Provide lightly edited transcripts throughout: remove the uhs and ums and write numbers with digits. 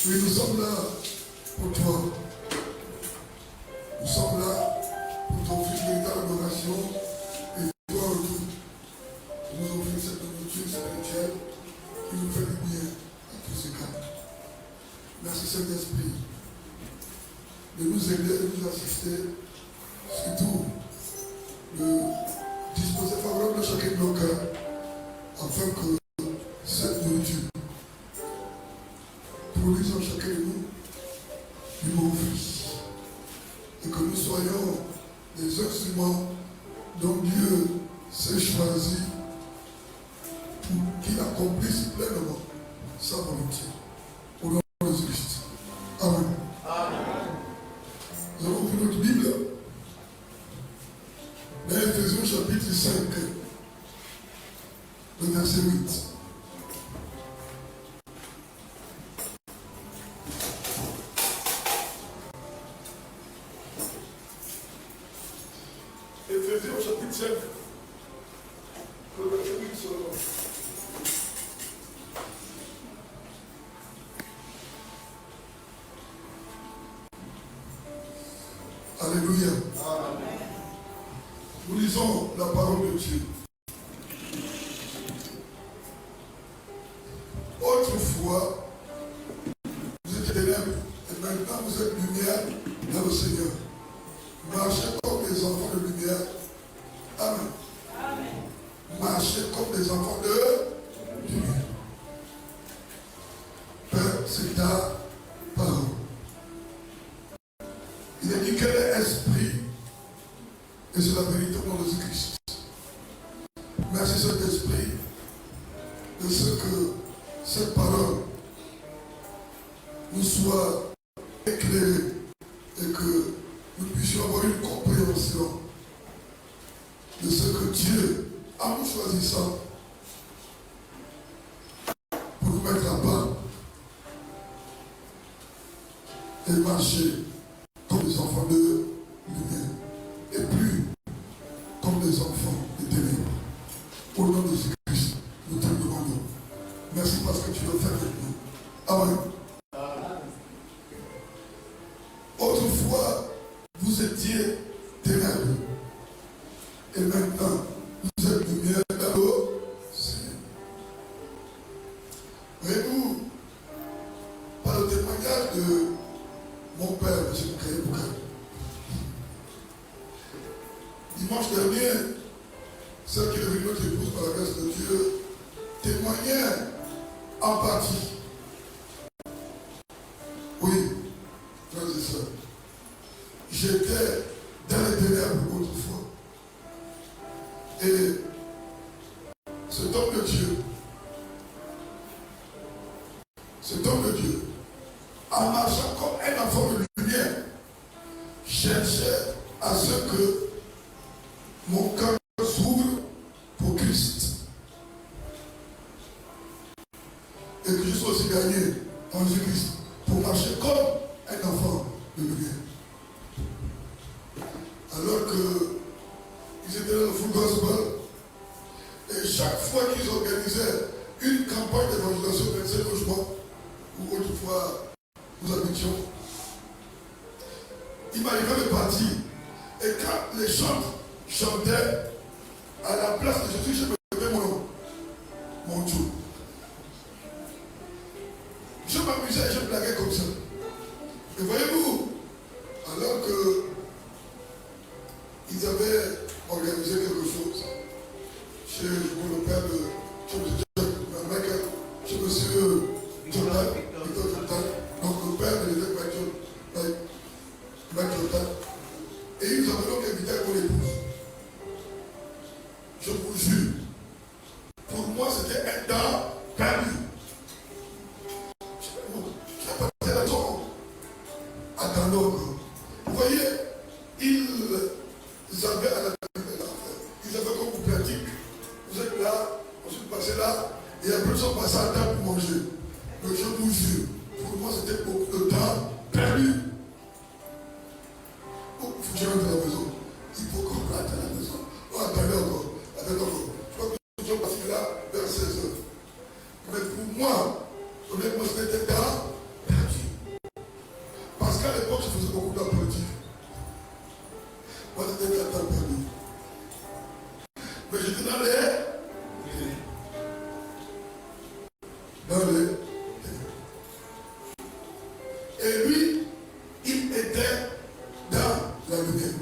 Oui, nous sommes là pour toi. Nous sommes là pour t'offrir une véritable adoration et toi retour. Nous offrir cette nourriture spirituelle qui nous fait du bien à tous ces cas. Merci Saint-Esprit de nous aider et de nous assister, surtout de disposer favorable de chacun de nos cœurs afin que cette nourriture produise en chacun de nous du bon fruit et que nous soyons des instruments dont Dieu s'est choisi pour qu'il accomplisse pleinement sa volonté. Au nom de Jésus-Christ. Amen. Amen. Nous avons vu notre Bible dans Éphésiens chapitre 5, le verset 8. Éphésiens chapitre 5, le verset 8 seulement. Alléluia. Amen. Nous lisons la parole de Dieu. Autrefois, vous étiez ténèbres et maintenant vous êtes lumière dans le Seigneur. Marchez comme des enfants de lumière. Amen. Amen. Marchez comme des enfants de lumière. Père, c'est ta parole. Il est dit qu'elle est esprit et c'est la vérité au nom de Jésus-Christ. Merci Saint-Esprit de ce que cette parole nous soit éclairée et que nous puissions avoir une compréhension de ce que Dieu, en nous choisissant pour nous mettre à bas et marcher comme des enfants de lumière et plus comme des enfants de ténèbres. Au nom de Jésus-Christ, nous te demandons. Merci parce que tu le fais avec nous. Amen. Autrefois, vous étiez ténèbres et maintenant, vous êtes lumière dans le Seigneur. Voyez-vous, par le témoignage de mon père, M. Kayebouka, dimanche dernier, celle qui est devenue notre épouse par la grâce de Dieu, témoignait en partie. Oui, frères et sœurs, j'étais dans les ténèbres autrefois. Et cet homme de Dieu, en marchant comme un enfant de lumière, cherchait à ce que mon cœur s'ouvre pour Christ. Et que je sois aussi gagné en Jésus-Christ pour marcher comme un enfant de lumière. Alors qu'ils étaient dans le full gospel, et chaque fois qu'ils organisaient une campagne d'évangélisation de 25 logements, où autrefois nous habitions, il m'arrivait de partir. Et quand les chants chantaient, à la place de Jésus, je me levais mon Dieu. Je m'amusais et je blaguais comme ça. Et voyez-vous, alors que ils avaient organisé quelque chose chez le père de chez monsieur Jordan, Victor Jordan, donc le père de l'évêque Mike Jordan. Et ils nous avaient donc invité à mon épouse. Je vous jure, pour moi c'était un temps perdu. Je passé la maison attendant que. Vous voyez, ils avaient à la ils avaient comme vous pratique. Vous êtes là, ensuite passez là, et après ils sont passés à table pour manger. Mais je vous jure, pour moi c'était beaucoup de temps perdu. Il faut que je rentre à la maison. Il faut qu'on rentre à la maison. On attendait encore. Attendez encore. Je crois que nous sommes partis là vers 16h. Mais pour moi, honnêtement, c'était temps perdu. beaucoup de la politique. Moi, j'étais à temps perdu. Mais j'étais dans les... Et lui, il était dans la lumière.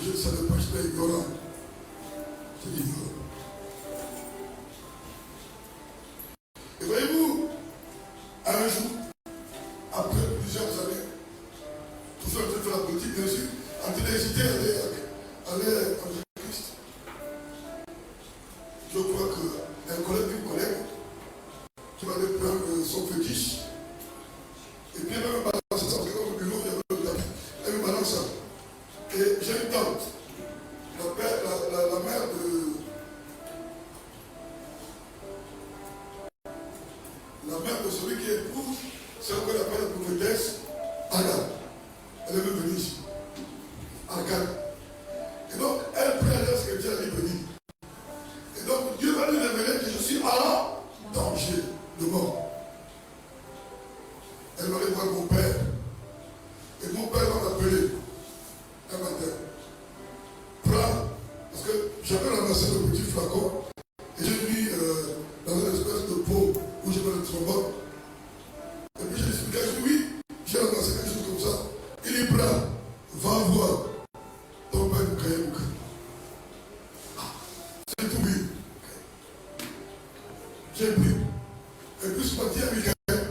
Je ne savais pas, j'étais ignorant. J'étais ignorant. Et voyez-vous, un jour, après plusieurs années, tout ça, je fais la politique, bien sûr, en train d'hésiter à aller en Jésus-Christ. Je crois qu'un collègue qui m'avait prendre son fétiche, et puis elle me balance ça, parce que dans le bureau, il y avait le tapis, elle me balance ça. Et j'ai une tante, la mère de... La mère de celui qui épouse, c'est ce qu'on appelle la prophétesse Anna. Elle est même venue ici. Arcade. Et donc, elle prie ce que Dieu a dit venir. Et donc, Dieu va lui révéler que je suis en danger de mort. Elle va aller voir mon père. Et mon père va m'appeler un matin. Prends, parce que j'avais ramassé le petit flacon et j'ai mis dans une espèce de pot où je mets le trombone. Et puis j'ai expliqué, je dis oui, j'ai ramassé quelque chose comme ça. Il y prend, va voir ton père Moukaïmouka. C'est tout oui. J'ai pris. Et puis ce matin, à Mikaël,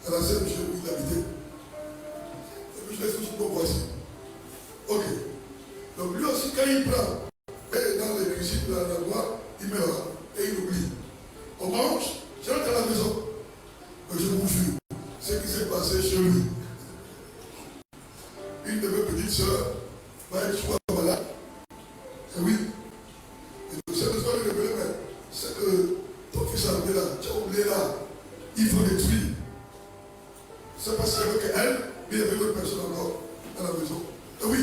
à la scène, je lui ai habité. Et puis je l'ai fait sur mon voici. Ok. Donc lui aussi, quand il prend, et dans les cuisines, dans la boîte, il met là, et il oublie. On mange, je rentre à la maison. Mais je vous jure, ce qui s'est passé chez lui. Une de mes petites soeurs va être soit malade. Et oui. Et le Saint-Esprit lui révélé, mais c'est que ton fils a oublié là, tu as oublié là, il faut détruire. C'est parce qu'il y avait qu'elle, mais il y avait d'autres personnes encore à la maison. Et oui,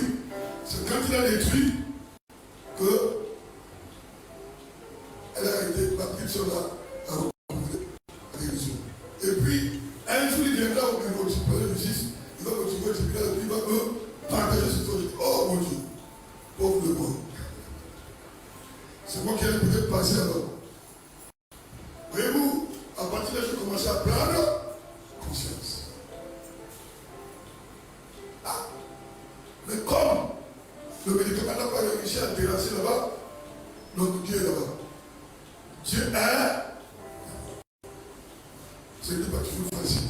c'est quand il a détruit que elle a été, la petite soeur là, à recouvrir la guérison. Et puis, un jour, il viendra au bureau du supérieur de justice, il va me trouver le tribunal et puis il va me partager ce truc. Oh mon Dieu, pauvre de moi. C'est moi qui allais peut-être passer alors. Voyez-vous, à partir de là, j'ai commencé à prendre conscience. Ah, mais comme le médicament n'a pas réussi à terrasser là-bas, notre Dieu est là-bas. Dieu est. Ce n'était pas toujours facile.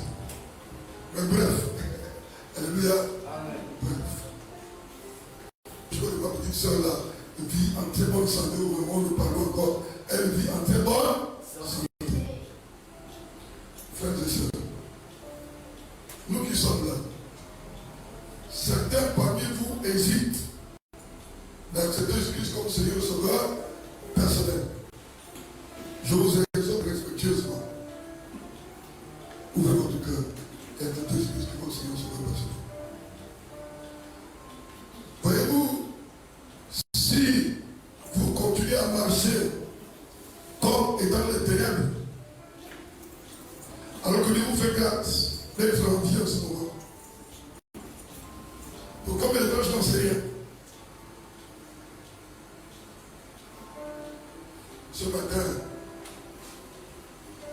Mais bref, alléluia. Bref. Je vois que ma petite soeur là vit en très bonne santé au moment où nous parlons encore. Elle vit en très bonne santé. Frères et sœurs, nous qui sommes là, certains parmi vous hésitent d'accepter Jésus-Christ comme Seigneur et Sauveur personnel. Je vous exhorte respectueusement. Ouvrez votre cœur et acceptez Jésus-Christ comme Seigneur et Sauveur personnel. Voyez-vous, si vous continuez à marcher comme étant les ténèbres, alors que Dieu vous fait grâce d'être en vie en ce moment, pour combien de temps je n'en sais rien. Ce matin,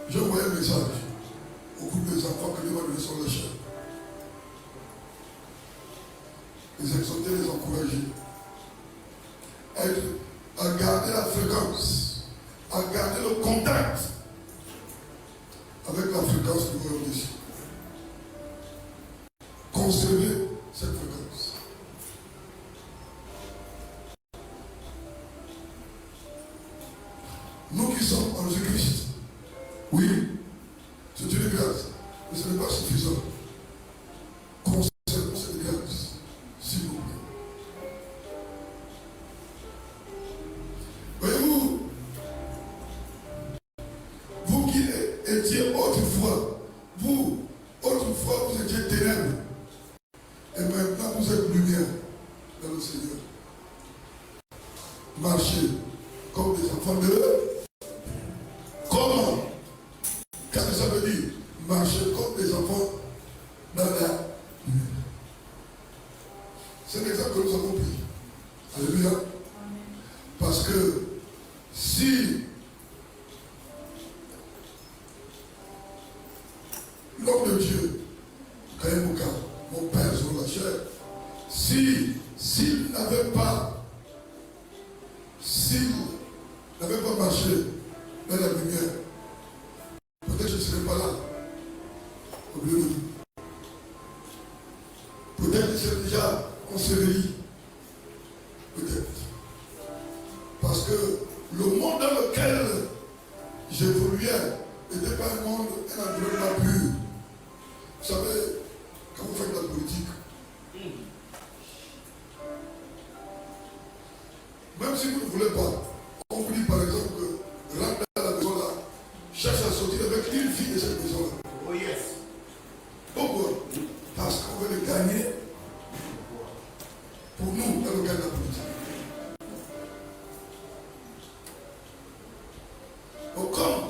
j'ai envoyé un message au groupe des enfants que Dieu m'a donné sur le champ. Les exhorter, les encourager à garder la fréquence, à garder le contact avec la fréquence du royaume des cieux. Conserver cette fréquence. Nous qui sommes en Jésus-Christ, oui, c'est une grâce, mais ce n'est pas suffisant. Conservons cette grâce, s'il vous plaît. Voyez-vous, vous qui étiez autrefois, vous étiez ténèbres, et maintenant vous êtes lumière dans le Seigneur. Marchez comme des enfants de Dieu. Comment? Qu'est-ce que ça veut dire? Marcher comme des enfants dans la C'est l'exemple que nous avons pris. Alléluia. Parce que si l'homme de Dieu, Kaïmouka, mon père sur la chair, s'il n'avait pas marché dans la lumière, peut-être que je ne serais pas là. Au milieu de nous. Peut-être que je serais déjà enseveli. Peut-être. Parce que le monde dans lequel j'évoluais n'était pas un monde, un environnement pur. Vous savez, quand vous faites de la politique, même si vous ne voulez pas, on vous dit par exemple que rentre dans la maison là, cherche à sortir avec une fille de cette maison là. Oh yes. Pourquoi? Parce qu'on veut le gagner pour nous dans le cadre de la politique. Donc comme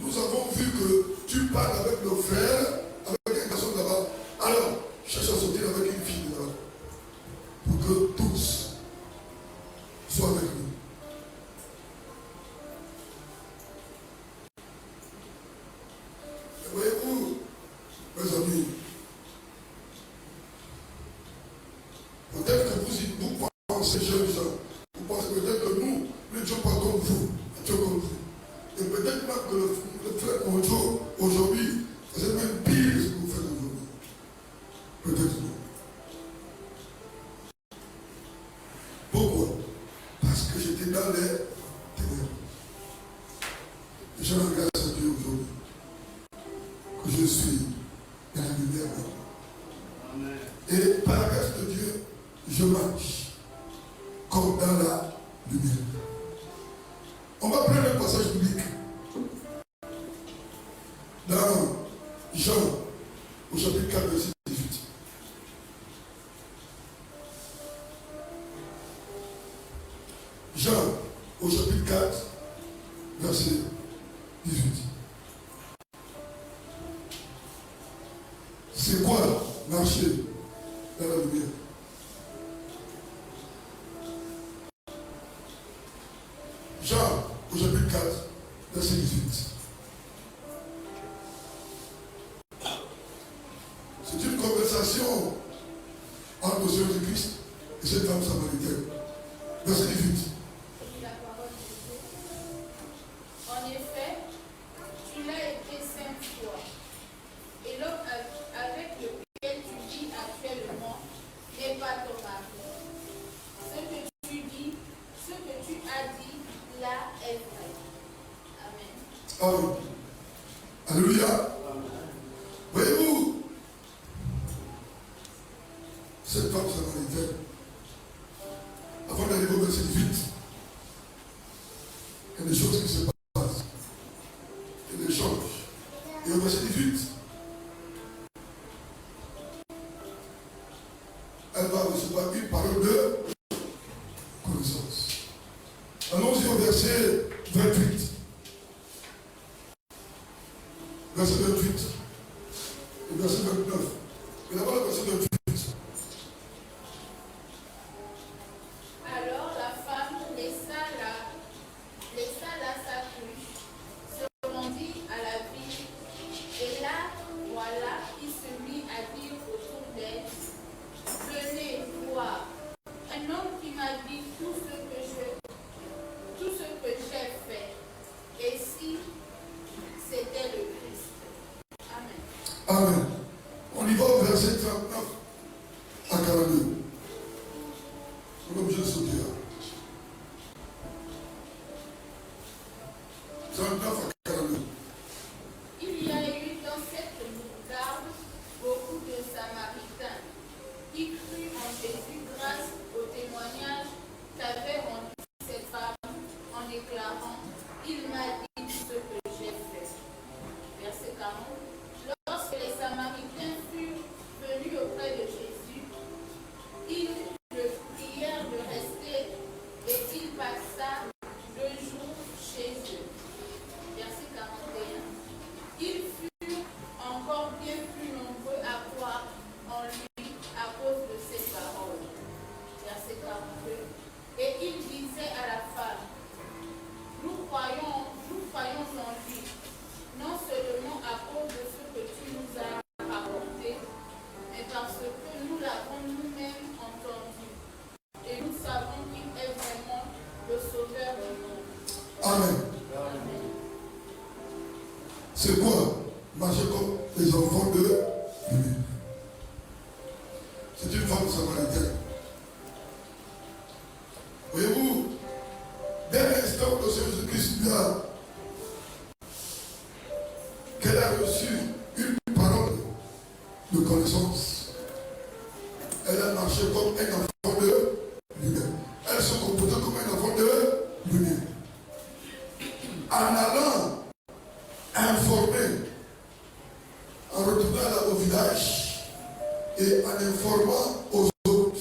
nous avons vu que tu parles avec nos frères, avec un garçon là-bas, alors cherche à sortir avec une fille là-bas. Pour que tous soient avec nous. Et voyez-vous, mes amis, peut-être que vous pensez, jeunes gens, vous pensez peut-être que nous n'étions pas comme vous, étions comme vous. Et peut-être même que le frère Mojo, aujourd'hui, c'est même pire que ce que vous faites aujourd'hui. Peut-être non. Pourquoi? Parce que j'étais dans les ténèbres. Et je rends grâce à Dieu aujourd'hui que je suis dans la lumière. Amen. Et par la grâce de Dieu, je marche comme dans la lumière. On va prendre un passage biblique dans Jean au chapitre 4, verset 18. Jean au chapitre 4, verset 18. C'est quoi marcher dans la lumière? Jean au chapitre 4, verset 18. C'est une conversation entre le Seigneur Jésus-Christ et cette femme samaritaine. Verset 18. La parole de Dieu. En effet, tu l'as été 5 fois. Et l'homme avec lequel tu vis actuellement n'est pas ton mari. Ce que tu dis, ce que tu as dit, là est vrai. Amen. Amen. Alléluia. Voyez-vous, cette femme samaritaine, avant d'arriver au verset 18, il y a des choses qui se passent. Il y a des échanges. Et au verset 18, elle va recevoir une parole de connaissance. Allons-y au verset 28. Verset 28. Et verset 29. Et d'abord le verset 28. Alors la femme laissa là sa cruche, se rendit à la ville, et là, voilà, il se mit à dire autour d'elle, venez voir, un homme qui m'a dit tout ce que j'ai fait, et si c'était le Christ. Amen. Amen. On y va au verset 39 à 42. On est obligé de sauter là. 39 à 42. Il y a eu dans cette bourgade beaucoup de Samaritains qui crurent en Jésus grâce au témoignage qu'avait rendu cette femme en déclarant « Il m'a dit ce que j'ai fait ». Verset 40. Lorsque les Samaritains les enfants de Dieu. C'est une femme samaritaine. Voyez-vous, dès l'instant où le Seigneur Jésus-Christ lui a, qu'elle a reçu une parole de connaissance, elle a marché comme un enfant de lui-même. Elle se comportait comme un enfant de lui-même. En allant informer, en retournant au village et en informant aux autres,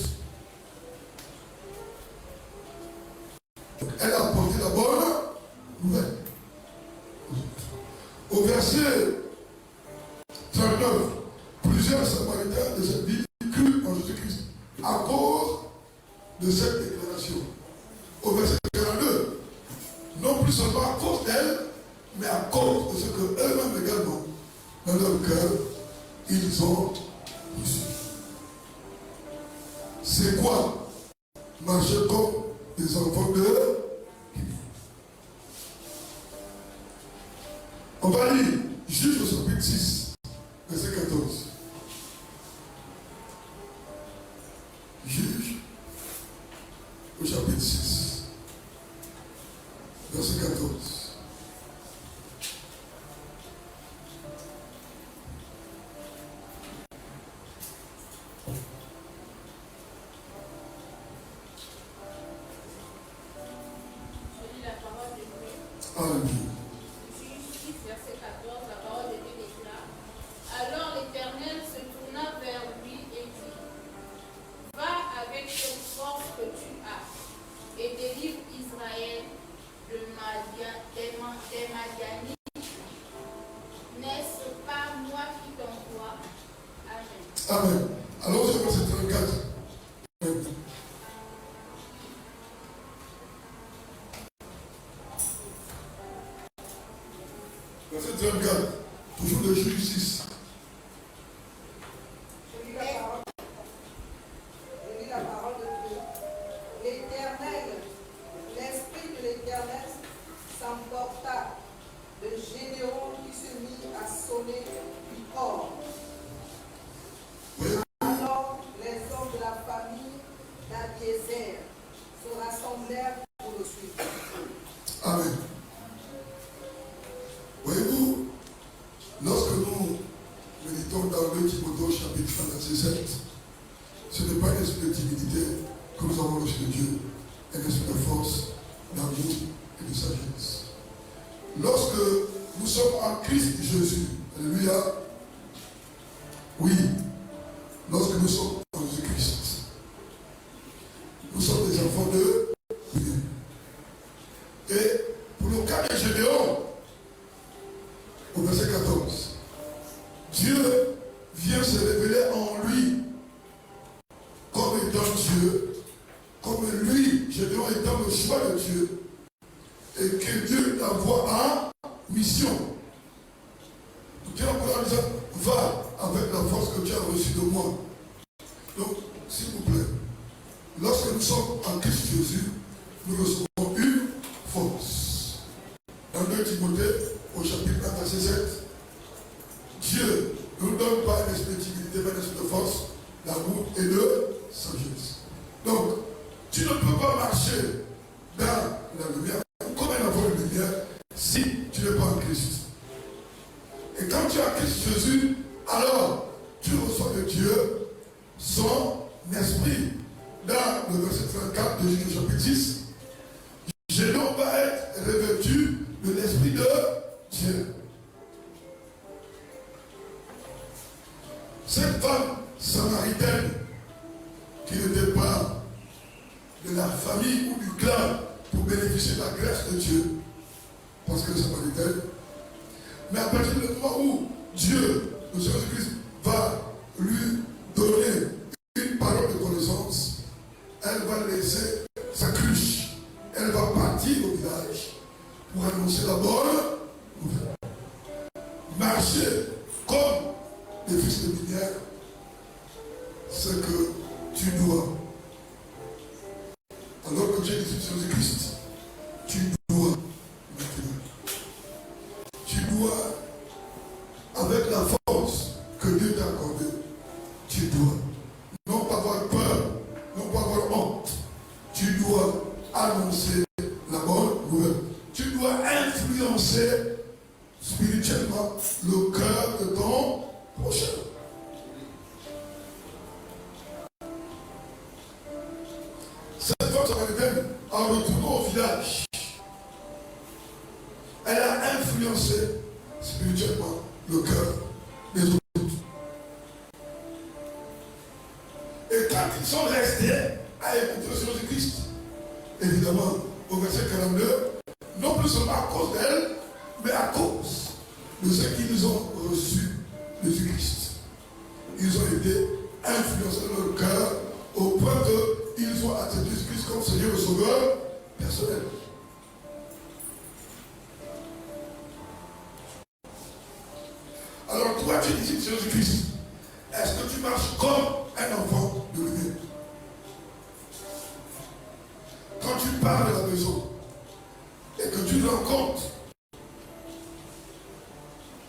elle a apporté la bonne nouvelle. Au verset 39, plusieurs Samaritains de cette ville crurent en Jésus-Christ à cause de cette déclaration. Au verset 42, non plus seulement à cause d'elle, mais à cause de ce que eux-mêmes également, dans leur cœur, ils ont reçu. C'est quoi? Marcher comme des enfants de... On va lire Juge au chapitre 6, verset 14. Juge au chapitre 6, verset 14. Je lis la parole de Dieu. Alléluia. Verset 14, la parole de Dieu déclare. Alors l'Éternel se tourna vers lui et dit, va avec cette force que tu as et délivre Israël des Madianites. N'est-ce pas moi qui t'envoie? Amen. Amen. Alors, je verset 34. Verset 34, toujours le Juge 6. Je lis la parole de Dieu. L'Éternel, l'Esprit de l'Éternel s'emporta de Gédéon qui se mit à sonner du corps. Alors les hommes de la famille d'Abiézer se rassemblèrent pour le suivre. Amen. Voyez-vous, lorsque nous méditons dans le Timothée chapitre 1, verset 7, ce n'est pas un esprit de timidité que nous avons reçu de Dieu, un esprit de force, d'amour et de sagesse. Lorsque nous sommes en Christ Jésus, alléluia, oui, lorsque nous sommes en Jésus-Christ, nous sommes des enfants de Dieu. Et pour le cas de Gédéon, au verset 14, Dieu vient se révéler en lui comme étant Dieu, comme lui, Gédéon étant le choix de Dieu, et que Dieu l'envoie en mission. Dieu l'envoie en disant, va avec la force que tu as reçue de moi. Donc, s'il vous plaît, lorsque nous sommes en Christ Jésus, nous recevons une force. Dans 2 Timothée, au chapitre 1, verset 7, Dieu ne nous donne pas un esprit de timidité, mais un esprit de force, d'amour et de sagesse. Donc, tu ne peux pas marcher dans la lumière, comme un enfant de lumière, si tu n'es pas en Christ. Et quand tu es en Christ Jésus, alors tu reçois de Dieu son esprit. Dans le verset 34 de Juge chapitre 6, Gédéon va être revêtu de l'esprit de Dieu. Cette femme samaritaine qui n'était pas de la famille ou du clan pour bénéficier de la grâce de Dieu, parce que c'est samaritaine, mais à partir du moment où Dieu, le Seigneur Jésus-Christ, va lui donner une parole de connaissance, elle va laisser sa cruche, elle va partir au village pour annoncer la bonne nouvelle. Marcher comme des fils de lumière, ce que tu dois. Alors que Dieu est sur Jésus-Christ, tu dois maintenant. Tu dois, avec la force que Dieu t'a accordé, tu dois non pas avoir peur, non pas avoir honte. Tu dois annoncer la bonne nouvelle. Tu dois influencer spirituellement le cœur de ton prochain. Cette femme samaritaine, en retournant au village, elle a influencé spirituellement le cœur des autres. Et quand ils sont restés à écouter le Seigneur Jésus-Christ, évidemment, au verset 42, non plus seulement à cause d'elle, mais à cause de ce qu'ils ont reçu de Jésus-Christ. Ils ont été influencés dans leur cœur au point qu'ils ont accepté Jésus-Christ comme Seigneur et Sauveur personnel. Alors toi, tu dis Jésus-Christ, est-ce que tu marches comme un enfant de lumière? Quand tu pars de la maison et que tu rencontres,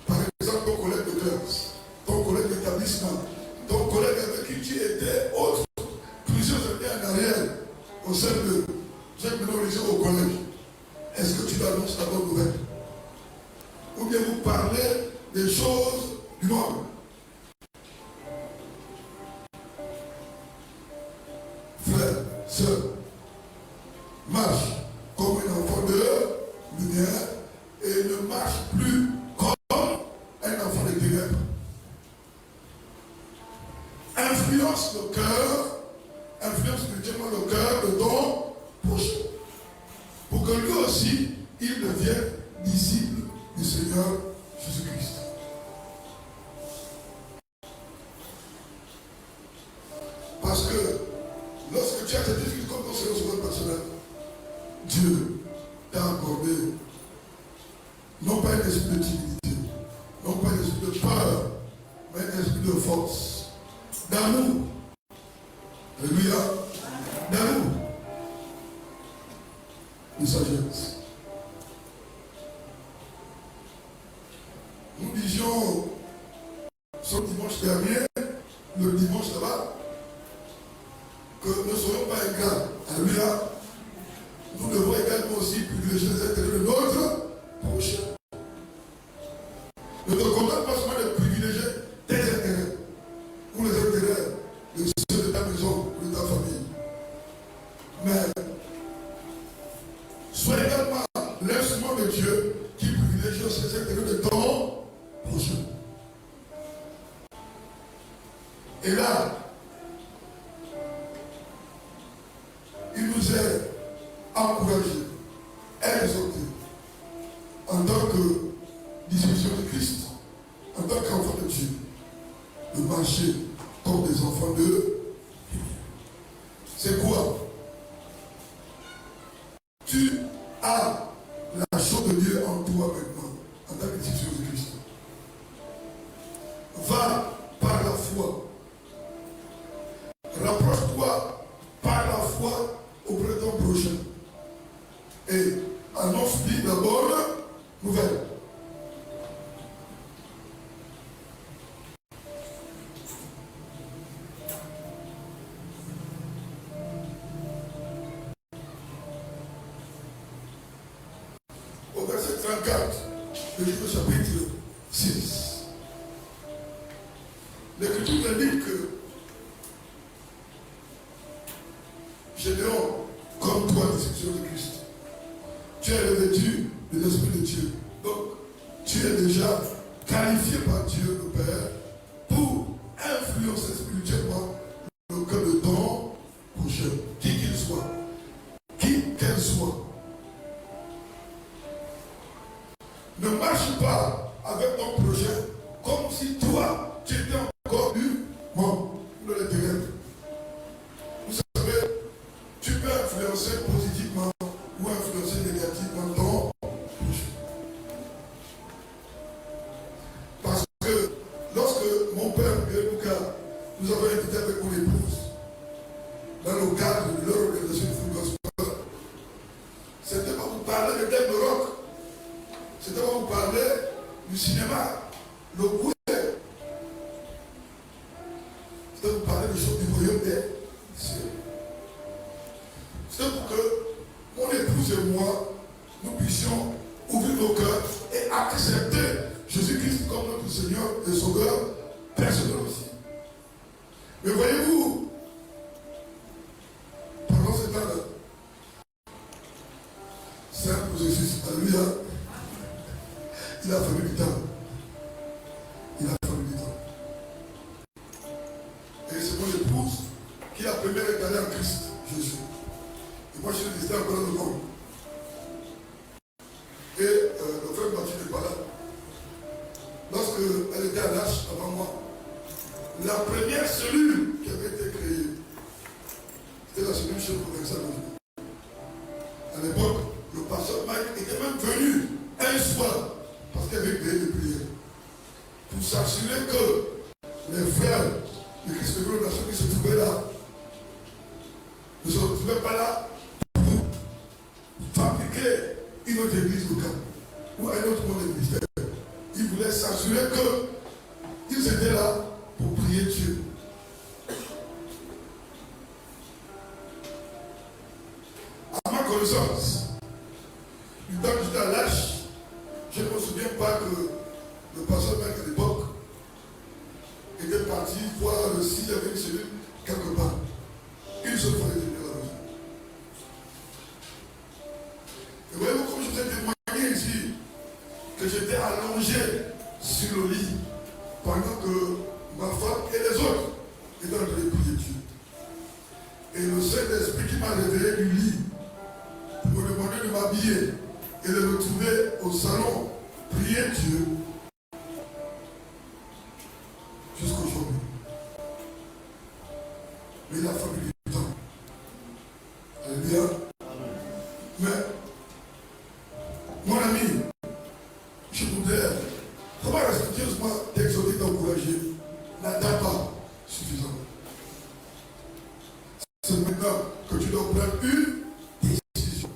par exemple, ton collègue de classe, ton collègue d'établissement, ton collègue avec qui tu étais autre, plusieurs années en arrière, au sein de chaque mémorisation au collège, est-ce que tu lui annonces la bonne nouvelle? Ou bien vous parlez des choses du monde? Frère, sœur, marche comme un enfant de lumière et ne marche plus comme un enfant de ténèbres. Influence le cœur, influence spirituellement le cœur de ton prochain, pour que lui aussi, il devienne disciple du Seigneur Jésus-Christ. Parce que lorsque tu as accepté Jésus comme ton Seigneur Sauveur personnel, Dieu t'a accordé non pas un esprit de timidité, non pas un esprit de peur, mais un esprit de force, d'amour. Alléluia. D'amour. De sagesse. Nous disions ce dimanche dernier, le dimanche là-bas, que ne soyons pas ingrats. Alléluia. Nous devons également aussi privilégier les intérêts de notre prochain. Ne te contente pas seulement de privilégier tes intérêts ou les intérêts de ceux de ta maison ou de ta famille. Mais sois également l'instrument de Dieu qui privilégie aussi les intérêts de ton prochain. Et là, il nous est encouragé, exhorté, en tant que disciple de Christ, en tant qu'enfant de Dieu, de marcher comme des enfants de lumière. C'est quoi? Tu as la chose de Dieu en toi maintenant, en tant que disciple de Christ. Va par la foi. Rapproche-toi par la foi auprès de ton prochain. Et annonce-lui la bonne nouvelle. Au verset 34, le livre chapitre 6, l'Écriture indique que Gédéon, comme toi, disciple de Christ, tu es revêtu de l'Esprit de Dieu. Donc, tu es déjà qualifié par Dieu, le Père, pour influencer spirituellement le cœur de ton prochain, qui qu'il soit, qui qu'elle soit. Ne marche pas avec ton projet comme si toi, tu étais encore du monde, dans les ténèbres. Vous savez, tu peux influencer positivement ou influencer négativement ton projet. Parce que lorsque mon père et Lucas, nous avons invité avec mon épouse, dans le cadre de leur organisation de foot gospel, c'était pas vous parler de thème de rock. C'était pour vous parler du cinéma, le goût. personnel aussi. Mais voyez-vous, pendant ce temps-là, simple processus, alléluia, il a fallu du temps. Il a fallu du temps. Et c'est mon épouse qui a première étalée en Christ, Jésus. Et moi, je suis resté encore dans le monde. Et le frère Mathieu n'est pas là. Lorsqu'elle était à l'âge avant moi, la première cellule qui avait été créée, c'était la cellule chez Provençal. À l'époque, le pasteur Mike était même venu un soir parce qu'il avait payé des prières pour s'assurer que les frères de Christ de la Nation qui se trouvaient là ne se retrouvaient pas là pour fabriquer une autre église locale ou un autre monde de ministère. Il voulait s'assurer qu'ils étaient là pour prier Dieu. À ma connaissance, du temps que j'étais à l'âge, je ne me souviens pas que le pasteur Mec à l'époque était parti voir s'il y avait une cellule quelque part. Une seule fois, il était venu à la maison. Et voyez-vous, comme je vous ai témoigné ici, que j'étais allongé sur le lit pendant que ma femme et les autres étaient en train de prier Dieu. Et le Saint-Esprit qui m'a réveillé du lit pour me demander de m'habiller et de me trouver au salon, prier Dieu jusqu'aujourd'hui. Mais il a fallu du temps. Alléluia. Mais, mon ami, je voudrais vraiment respectueusement t'exhorter, t'encourager. N'attends pas suffisant. C'est maintenant que tu dois prendre une décision.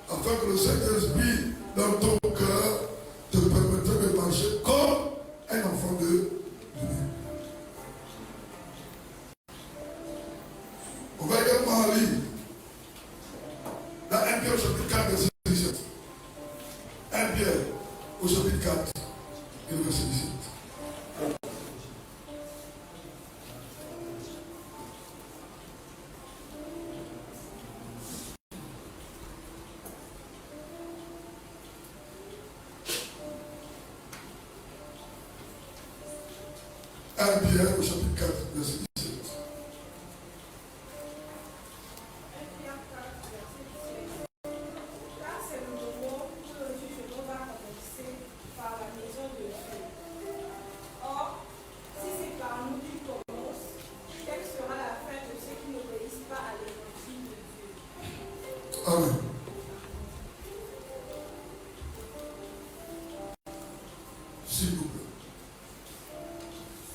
Afin que le Saint-Esprit, dans ton cœur, te permette de marcher comme un enfant de Dieu. On va également lire dans 1 Pierre au chapitre 4, verset 17. 1 Pierre au chapitre 4 et le verset 17. Pierre au chapitre 4, verset 17. Car c'est le moment où le jugement va commencer par la maison de Dieu. Or, si c'est par nous qu'il commence, quelle sera la fin de ceux qui n'obéissent pas à l'évangile de Dieu? Amen. S'il vous plaît.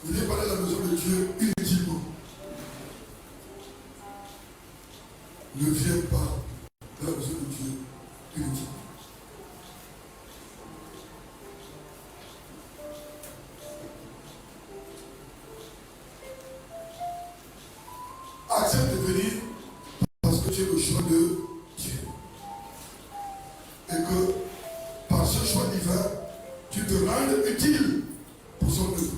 Venez parler de la maison de Dieu inutilement. Ne viens pas de la maison de Dieu inutilement. Accepte de venir parce que tu es le choix de Dieu. Et que par ce choix divin, tu te rendes utile pour son œuvre.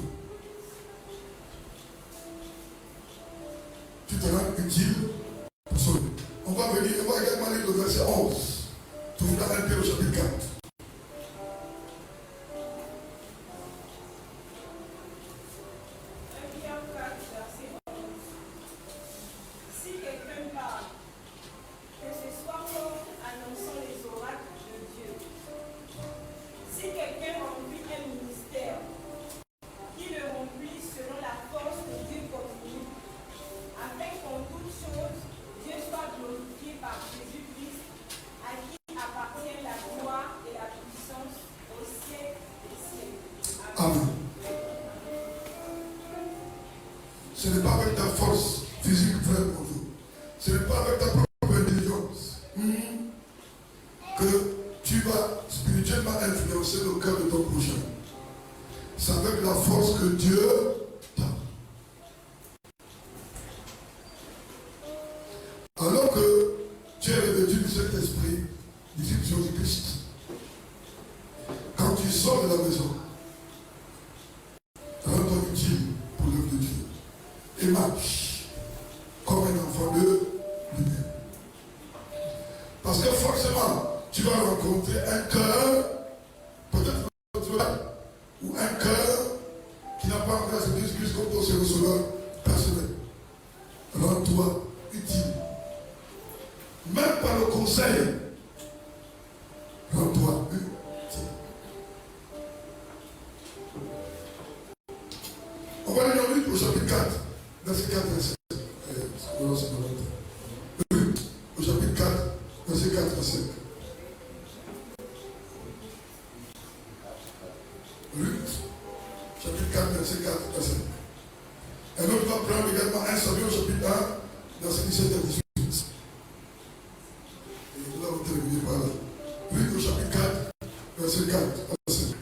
Tu te rends utile pour son œuvre. On va également lire le verset 11. Toujours dans 1 Pierre au chapitre 4. Si quelqu'un parle, que ce soit comme annonçant les oracles de Dieu. Si quelqu'un remplit un ministère, qu'il le remplit selon la force que Dieu communique, afin qu'en toutes choses, Dieu soit glorifié par Jésus-Christ, à qui appartient la gloire et la puissance au siècle des siècles. Amen. Ce n'est pas avec ta force physique, frère, bonjour. Ce n'est pas avec ta propre intelligence que tu vas spirituellement influencer le cœur de ton prochain. C'est avec la force que Dieu t'a. Alors que tu es revêtu du Saint-Esprit, du Fils de Jésus-Christ, quand tu sors de la maison, marche comme un enfant de lui-même. Parce que forcément, tu vas rencontrer un cœur, peut-être ou un cœur qui n'a pas encore accepté Jésus-Christ comme ton Seigneur Sauveur personnel. Rends-toi utile. Même par le conseil, rends-toi utile. On va aller en Luc au chapitre 4, verset 4 et 5. Luc au chapitre 4, verset 4 et 5. Luc, chapitre 4, verset 4 et 5. Un autre va prendre également 1 Samuel au chapitre 1, verset 17 et 18. Et nous allons terminer par là. Luc au chapitre 4, verset 4 et 5.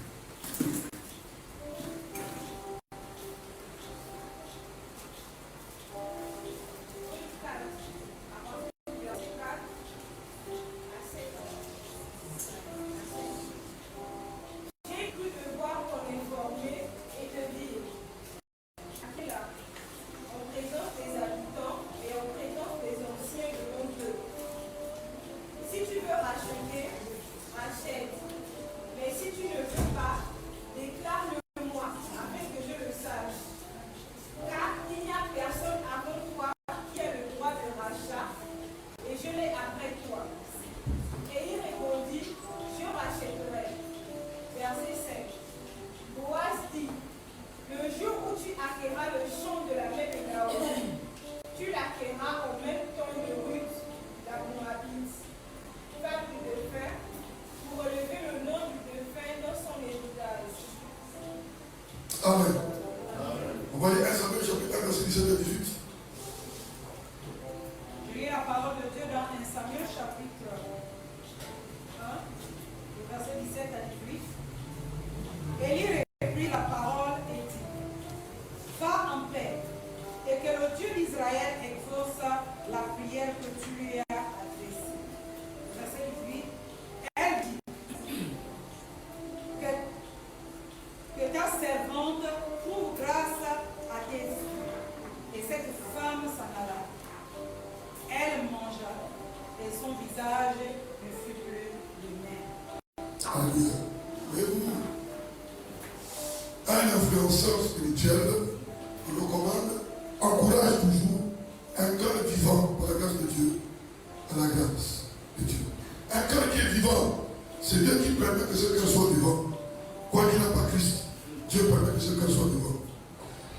Amen. On va lire 1 Samuel chapitre 1, verset 17 et 18. Je lis la parole de Dieu dans 1 Samuel chapitre 1, verset 17 à 18. Élie reprit la parole et dit: Va en paix, et que le Dieu d'Israël exauce la prière que tu lui as adressée. Verset 18. Elle dit: que ta servante trouve grâce à tes yeux. Et cette femme s'en alla. Elle mangea, et son visage ne fut plus le même. Alléluia. Voyez-vous, un influenceur spirituel, on le recommande, encourage toujours un cœur vivant par la grâce de Dieu, à la grâce de Dieu. Un cœur qui est vivant, c'est Dieu qui permet que ce cœur soit vivant. Quoi qu'il n'a pas Christ, Dieu permet que ce cœur soit vivant.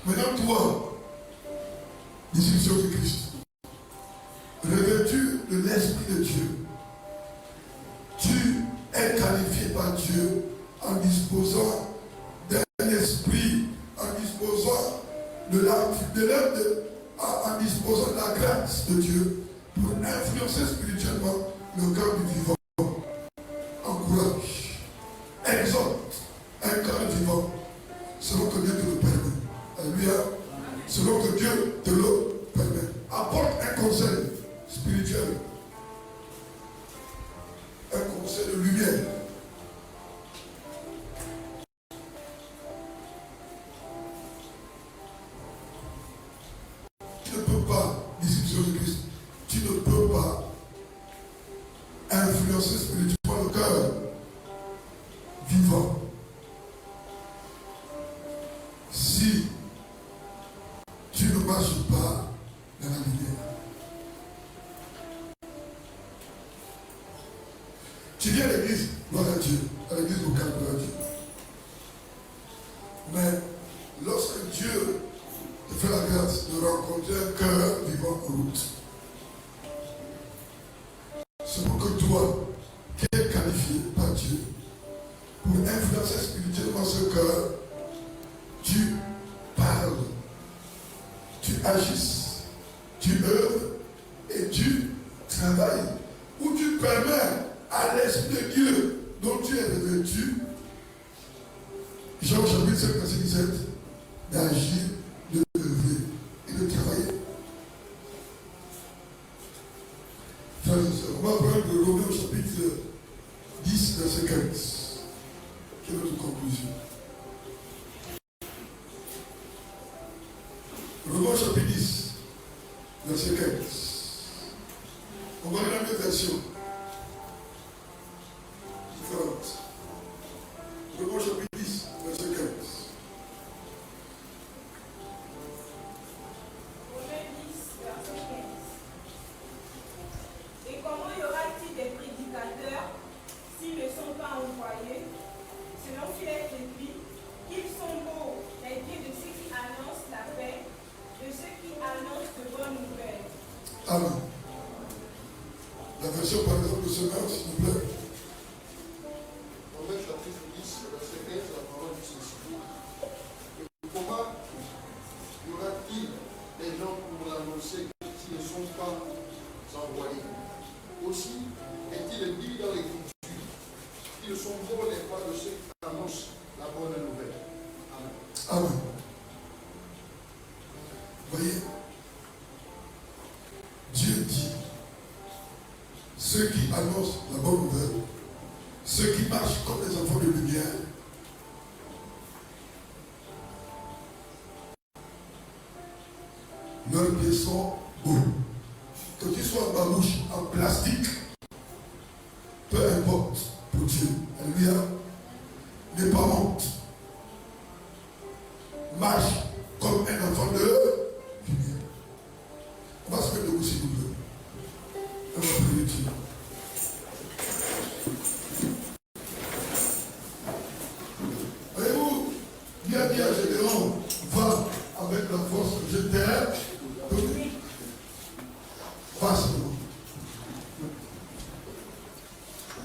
Maintenant, toi, disciple de Christ, revêtu de l'Esprit de Dieu, tu es qualifié par Dieu en disposant d'un esprit, en disposant en disposant de la grâce de Dieu pour influencer spirituellement le cœur du vivant. Encourage, exhorte un cœur vivant selon que Dieu te le permet. Alléluia. Selon que Dieu te le permet. Apporte un conseil spirituel. Un conseil de lumière. Tu ne peux pas, disciple de Christ, tu ne peux pas influencer spirituellement le cœur vivant si tu ne marches pas dans la lumière. Tu viens à l'église, gloire à Dieu, à l'église locale, gloire à Dieu. Mais lorsque Dieu te fait la grâce de rencontrer un cœur vivant en route, c'est pour que toi, qui es qualifié par Dieu, pour influencer spirituellement ce cœur, tu parles, tu agisses, tu œuvres et tu travailles, ou tu permets à l'Esprit de Dieu dont tu es revêtu, Jean chapitre 5, verset 17, d'agir, de œuvrer et de travailler. Frères et sœurs, on va prendre Romains au chapitre 10, verset 15. Quelle est notre conclusion? Romains Romains chapitre 10, verset 15. On va lire la même version. Différente. Romains chapitre 10, verset 15. Romains 10, verset 15. Et comment y aura-t-il des prédicateurs s'ils ne sont pas envoyés? Selon qu'il est écrit, qu'ils sont beaux les pieds de ceux qui annoncent la paix, de ceux qui annoncent de bonnes nouvelles. Amen. La version par exemple de ce matin, s'il vous plaît. Romains chapitre 10, verset 15, la parole dit ceci. Et comment y aura-t-il des gens pour l'annoncer qui ne sont pas envoyés? Aussi est-il dit dans l'Écriture qu'ils sont bons les pas de ceux qui annoncent la bonne nouvelle. Amen. Amen. Voyez, Dieu dit, ceux qui annoncent la bonne nouvelle, ceux qui marchent comme des enfants de lumière, leurs pieds sont beaux. Que tu sois en babouche, en plastique, peu importe pour Dieu. Alléluia. N'aie pas honte. Marche comme un enfant de lumière. On va se mettre debout s'il vous plaît. On va prier Dieu. Voyez-vous, bien dit à Gédéon, va avec la force que je t'ai donnée. Va seulement.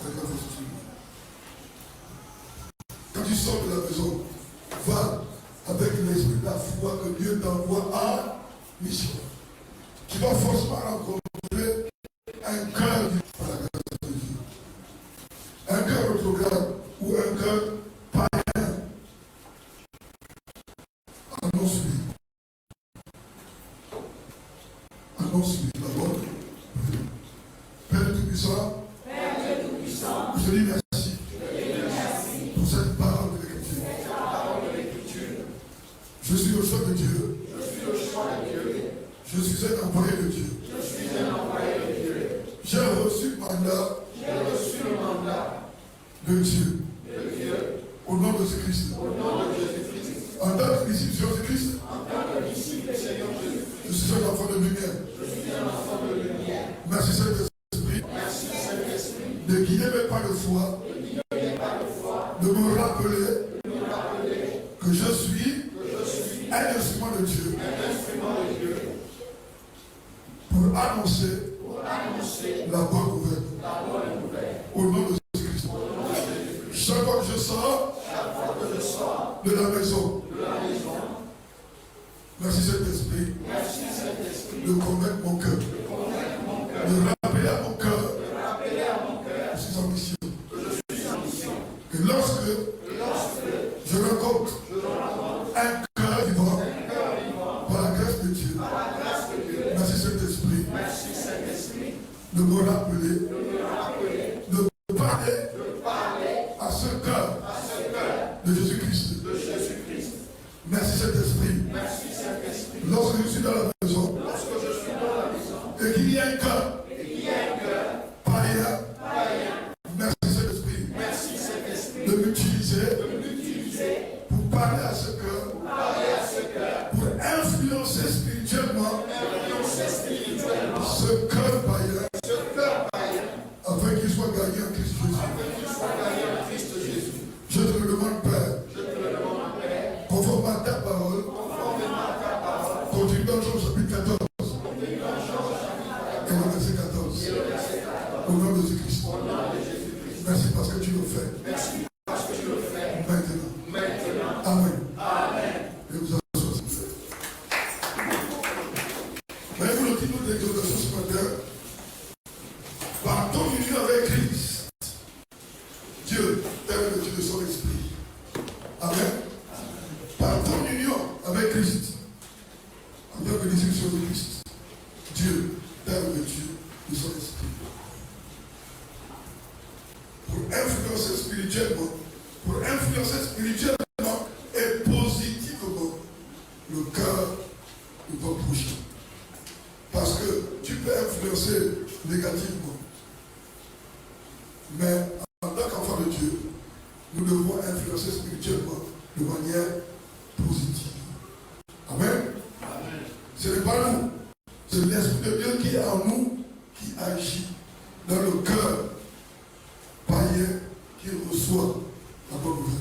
Avec la force que je t'ai donnée. Quand tu sors de la maison, va avec l'esprit de la foi que Dieu t'envoie à mission. Tu vas forcément rencontrer un cœur par la grâce de Dieu. Un cœur rétrograde ou un cœur païen. Annonce-lui. Annonce-lui d'abord. Père Tout-Puissant, je dis merci pour cette parole de l'Écriture. Je suis au choix de Dieu. Je suis un envoyé de Dieu. J'ai reçu le mandat de Dieu. Au nom de Jésus-Christ. En tant que disciple de Jésus-Christ, je suis un enfant de lumière. Merci Saint-Esprit de guider mes pas de foi, de me rappeler que je suis un instrument de Dieu pour annoncer la bonne nouvelle. Au nom de Jésus-Christ. Chaque fois que je sors de la maison, merci Saint-Esprit de convaincre mon cœur, de rappeler à mon cœur que je suis en mission. Et lorsque je rencontre un cœur vivant par la grâce de Dieu, merci Saint-Esprit de me rappeler, de parler à ce cœur de Jésus-Christ. Merci Saint-Esprit. Lorsque je suis dans la maison et qu'il y a un cœur païen, merci Saint-Esprit de m'utiliser pour parler à ce cœur, pour influencer spirituellement ce cœur païen, afin qu'il soit gagné en Christ Jésus. Je te le demande, Père, conformément à ta parole, continue dans Jean chapitre 14 et le verset 14. Au nom de Jésus-Christ. Merci parce que tu le fais. Maintenant. Amen. Et vous asseyez. Voyez-vous le titre d'exhortation ce matin? Par ton union avec Christ, Dieu t'aime le Dieu de son esprit. Amen. Par ton union avec Christ, en tant que disciple de Christ, Dieu t'aime le Dieu de son esprit. Pour influencer spirituellement et positivement le cœur de votre Ce n'est pas nous. C'est l'Esprit de Dieu qui est en nous, qui agit dans le cœur païen qui reçoit la bonne nouvelle.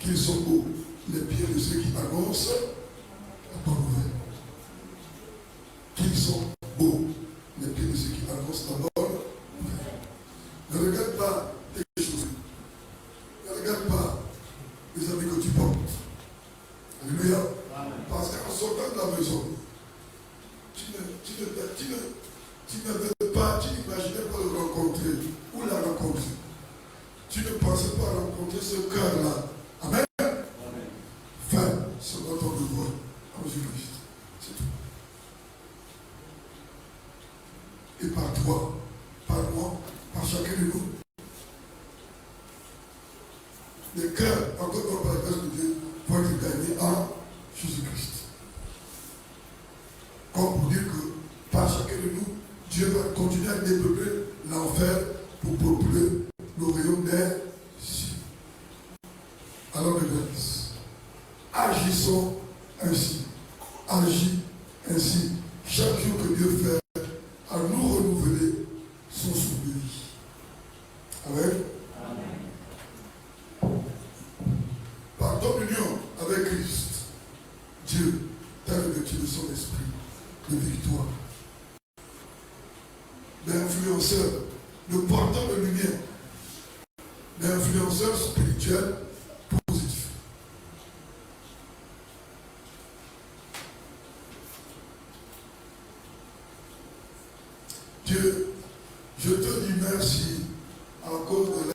Qu'ils sont beaux, les pieds de ceux qui annoncent la bonne nouvelle. Qu'ils sont beaux, les pieds de ceux qui annoncent la bonne nouvelle. Ne regarde pas tes choses. Ne regarde pas les habits que tu portes. Alléluia. Parce qu'en sortant de la maison, tu n'avais pas, tu n'imaginais pas le rencontrer ou la rencontrer. Tu ne pensais pas rencontrer ce cœur-là. Amen. Faire ce dont on devoir en Jésus-Christ. C'est tout. Et par toi, par moi, par chacun de nous, les cœurs, encore par la grâce de Dieu, vont être gagnés en Jésus-Christ. Comme pour dire que par chacun de nous, Dieu va continuer à développer l'enfer pour peupler le royaume des cieux. Alors de grâce, agissons ainsi. Agis ainsi. Chaque jour que Dieu fait à nous renouveler son souvenir. Amen. Par ton union avec Christ, Dieu t'a revêtu de son esprit de victoire, d'influenceur, de porteur de lumière, d'influenceur spirituel positif. Dieu, je te dis merci à cause de